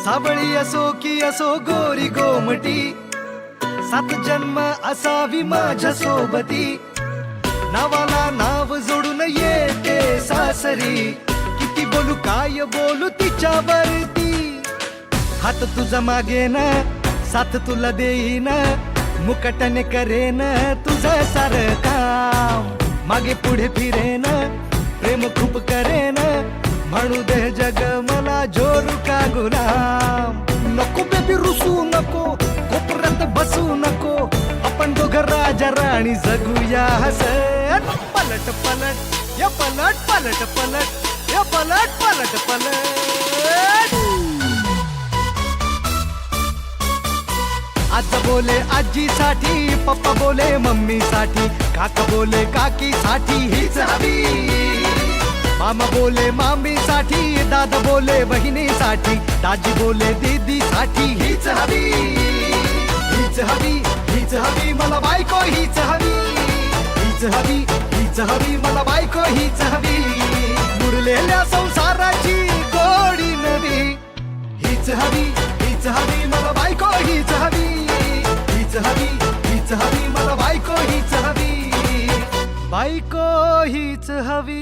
सावळी असो की असो गोरी गोमटी, 7 जन्म असावी माझ्या सोबती. नावाला नाव जोडून येते सासरी, किती बोलू काय बोलू तिच्यावरती. हात तुझा मागेन, साथ तुला देईन, मुकटाने करेन तुझं सारं काम. मागे पुढे फिरेन, प्रेम खूप करेन, म्हणू दे जग मला जोरू का गुलाम. नको बेबी रुसू नको, कोपऱ्यात बसू नको, आपण दोघं राजा राणी जगूया हसत. पलट पलट या पलट पलट पलट या पलट पलट पलट. आज बोले आजीसाठी, पप्पा बोले मम्मीसाठी, काका बोले काकीसाठी हीच हवी. मामा बोले मामीसाठी, दादा बोले बहिणीसाठी, दाजी बोले दीदीसाठी हीच हवी. हीच हवी, हीच हवी मला बायको, हीच हवी. हीच हवी, हीच हवी मला बायको, हीच हवी. मुरलेल्या संसाराची गोडी नवी. हीच हवी, हीच हवी मला बायको, हीच हवी. हीच हवी, हीच हवी मला बायको, हीच हवी. बायको हीच हवी.